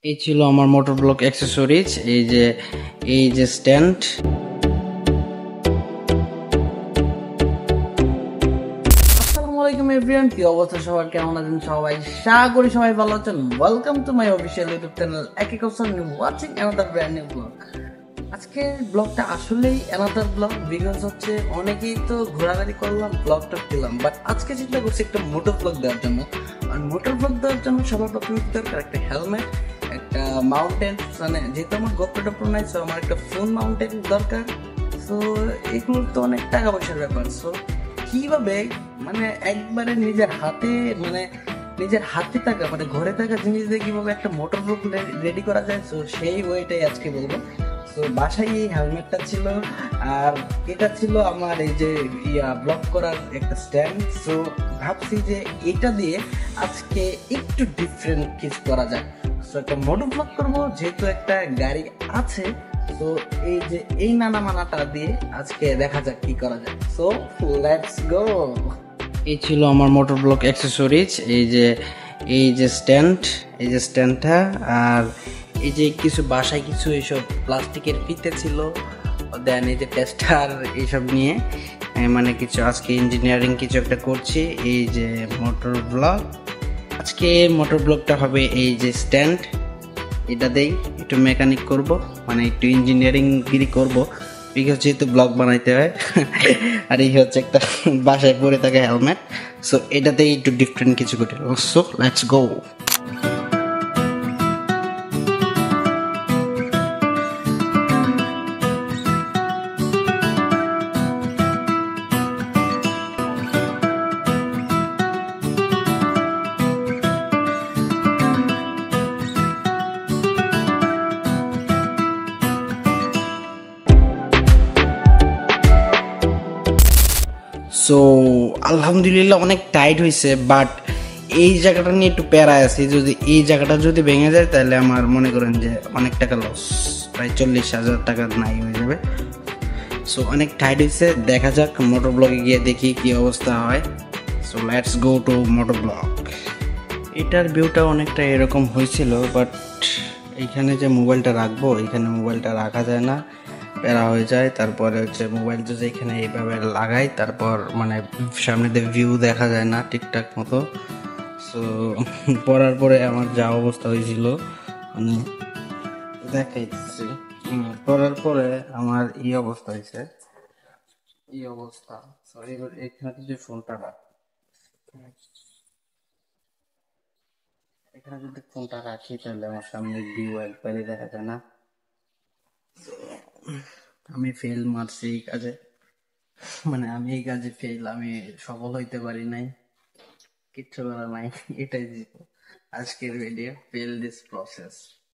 এই ছিল আমার মোটর ব্লক অ্যাক্সেসরিজ। এই যে স্ট্যান্ড। আসসালামু আলাইকুম এভরিওয়ান, কি অবস্থা সবার, কেমন আছেন সবাই? আশা করি সবাই ভালো আছেন। Welcome to my official YouTube channel একই কথা watching another brand new blog. আজকের ব্লগটা আসলেই অ্যানাদার ব্লগ, বিকজ হচ্ছে অনেকেই তো ঘোরাঘুরি করলাম, ব্লগটা দিলাম, বাট আজকে চিন্তা করছি একটা মোটর ব্লগ দেওয়ার জন্য। আর মোটর ব্লগ দেওয়ার জন্য সবার প্রথমে দরকার একটা হেলমেট, একটা মাউন্টেন, মানে যেহেতু আমার গোপ্রোটা প্রো নাই, সো আমার একটা ফোন মাউন্টেন দরকার। সো এগুলোর তো অনেক টাকা পয়সার ব্যাপার। সো কিভাবে মানে একবারে নিজের হাতে থাকা, মানে ঘরে থাকা জিনিস দিয়ে কিভাবে একটা মোটর ব্লক রেডি করা যায়, তো সেই ওয়েটাই আজকে বলবো। তো বাসায় এই হেলমেটটা ছিল, আর এটা ছিল আমার এই যে ব্লক করার একটা স্ট্যান্ড। সো ভাবছি যে এটা দিয়ে আজকে একটু ডিফারেন্ট কিছু করা যায়। সো একটা মোটর ব্লক করবো, যেহেতু একটা গাড়ি আছে। তো এই যে এই নানা মানাটা দিয়ে আজকে দেখা যাক কি করা যায়। So let's go. এই ছিল আমার মোটর ব্লক অ্যাক্সেসরিজ। এই যে স্ট্যান্ডটা, আর এই যে কিছু বাসায় কিছু এইসব প্লাস্টিকের ফিতে ছিল, দেন এই যে টেস্টার, এইসব নিয়ে মানে কিছু আজকে ইঞ্জিনিয়ারিং কিছু একটা করছি। এই যে মোটর ব্লক, আজকে মোটর ব্লকটা হবে এই যে স্ট্যান্ড, এটা দেই একটু মেকানিক করব, মানে একটু ইঞ্জিনিয়ারিং গিরি করব, বিকজ যেহেতু ব্লগ বানাইতে হয়। আর এই হচ্ছে একটা বাসায় পরে থাকা হেলমেট। সো এটাতেই একটু ডিফারেন্ট কিছু করে, সো লেটস গো। সো আলহামদুলিল্লাহ অনেক টাইট হয়েছে, বাট এই জায়গাটা নিয়ে একটু প্যারায় আছে। যদি এই জায়গাটা যদি ভেঙে যায় তাহলে আমার মনে করেন যে অনেক টাকা লস, প্রায় 40,000 টাকা নাই হয়ে যাবে। সো অনেক টাইট হয়েছে, দেখা যাক মোটর ব্লকে গিয়ে দেখি কি অবস্থা হয়। So let's go to motor block. এটার ভিউটা অনেকটা এরকম হয়েছিল, বাট এইখানে যে মোবাইলটা রাখবো, এখানে মোবাইলটা রাখা যায় না, প্যারা হয়ে যায়। তারপরে হচ্ছে মোবাইল যদি এখানে এইভাবে লাগাই, তারপর মানে সামনে দিয়ে ভিউ দেখা যায় না ঠিকঠাক মতো। সো পরার পরে আমার যা অবস্থা হয়েছিল, মানে দেখাইতেছি। পরার পরে আমার এই অবস্থা হয়েছে, এই অবস্থা। সরি, এখানে যদি ফোনটা রাখ, এখানে যদি ফোনটা রাখি তাহলে আমার সামনে ভিউ একবারই দেখা যায় না। আমি ফেল মারছি এই কাজে, মানে আমি এই কাজে ফেল, আমি সফল হইতে পারি নাই, কিচ্ছু করা নাই। এটাই জীবন, আজকের ভিডিও ফেল দিস প্রসেস।